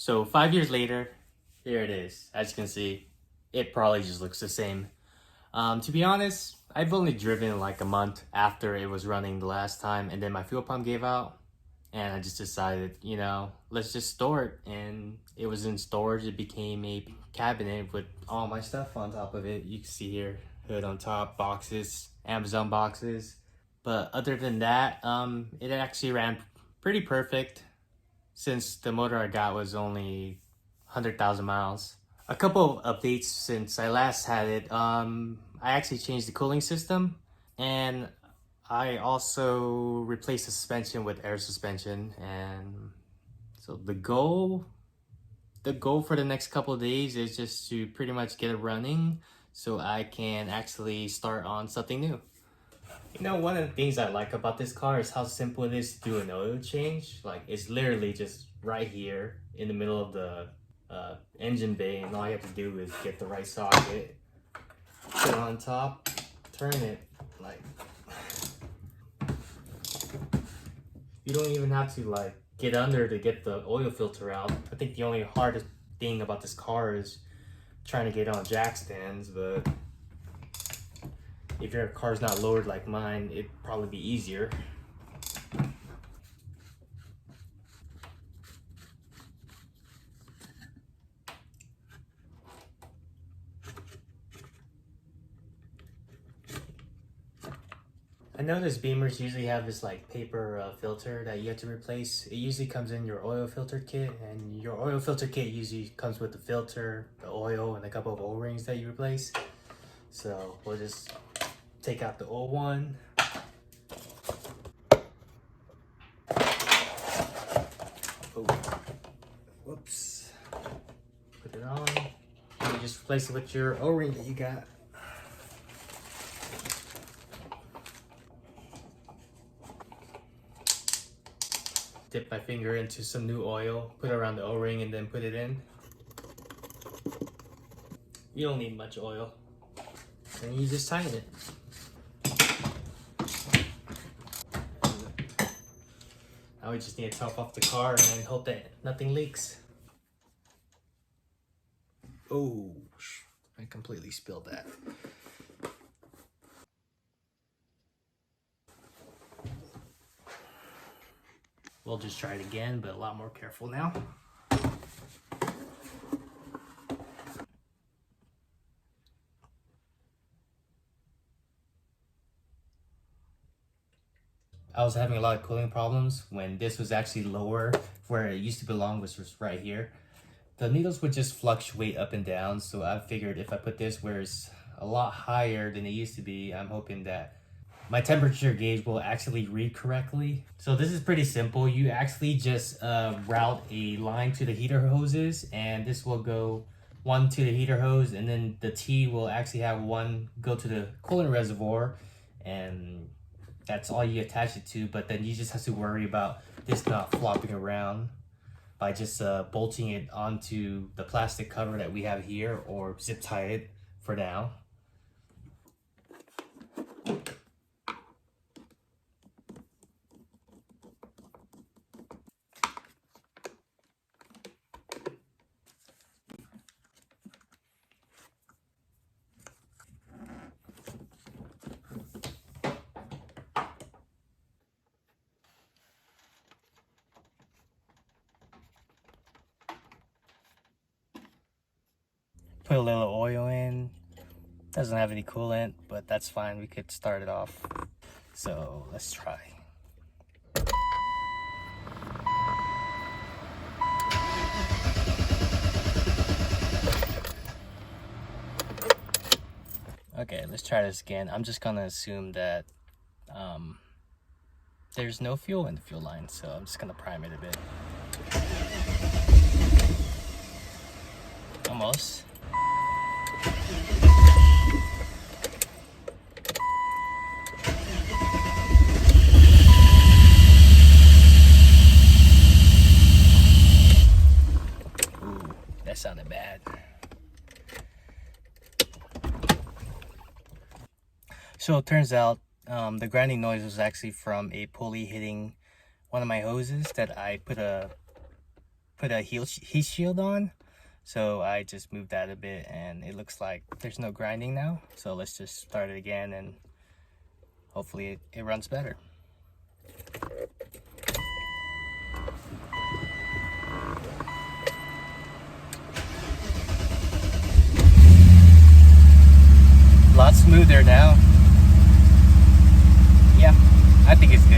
So 5 years later, here it is. As you can see, it probably just looks the same. To be honest, I've only driven like a month after it was running the last time, and then my fuel pump gave out, and I just decided, let's just store it. And it was in storage. It became a cabinet with all my stuff on top of it. You can see here, hood on top, boxes, Amazon boxes. But other than that, it actually ran pretty perfect since the motor I got was only 100,000 miles. A couple of updates since I last had it. I actually changed the cooling system, and I also replaced the suspension with air suspension. And so the goal for the next couple of days is just to pretty much get it running so I can actually start on something new. One of the things I like about this car is how simple it is to do an oil change. Like, it's literally just right here in the middle of the engine bay, and all you have to do is get the right socket, put it on top, turn it. Like, you don't even have to like get under to get the oil filter out. I think the only hardest thing about this car is trying to get on jack stands, but if your car's not lowered like mine, it'd probably be easier. I noticed Beamers usually have this like paper filter that you have to replace. It usually comes in your oil filter kit, and your oil filter kit usually comes with the filter, the oil, and a couple of O-rings that you replace. So we'll just take out the old one. Oh, whoops. Put it on. And you just replace it with your O-ring that you got. Dip my finger into some new oil, put it around the O-ring, and then put it in. You don't need much oil. And you just tighten it. Now we just need to top off the car and hope that nothing leaks. Oh, I completely spilled that. We'll just try it again, but a lot more careful now. I was having a lot of cooling problems when this was actually lower, where it used to belong, which was right here. The needles would just fluctuate up and down, so I figured if I put this where it's a lot higher than it used to be, I'm hoping that my temperature gauge will actually read correctly. So this is pretty simple. You actually just route a line to the heater hoses, and this will go one to the heater hose, and then the T will actually have one go to the coolant reservoir, and that's all you attach it to. But then you just have to worry about this not flopping around by just bolting it onto the plastic cover that we have here, or zip tie it for now. Put a little oil in. Doesn't have any coolant, but that's fine. We could start it off. So let's try. Okay, let's try this again. I'm just gonna assume that there's no fuel in the fuel line, so I'm just gonna prime it a bit. Almost. Ooh, that sounded bad. So it turns out the grinding noise was actually from a pulley hitting one of my hoses that I put a put a heat shield on. So I just moved that a bit and it looks like there's no grinding now. So let's just start it again and hopefully it runs better. A lot smoother now. Yeah, I think it's good.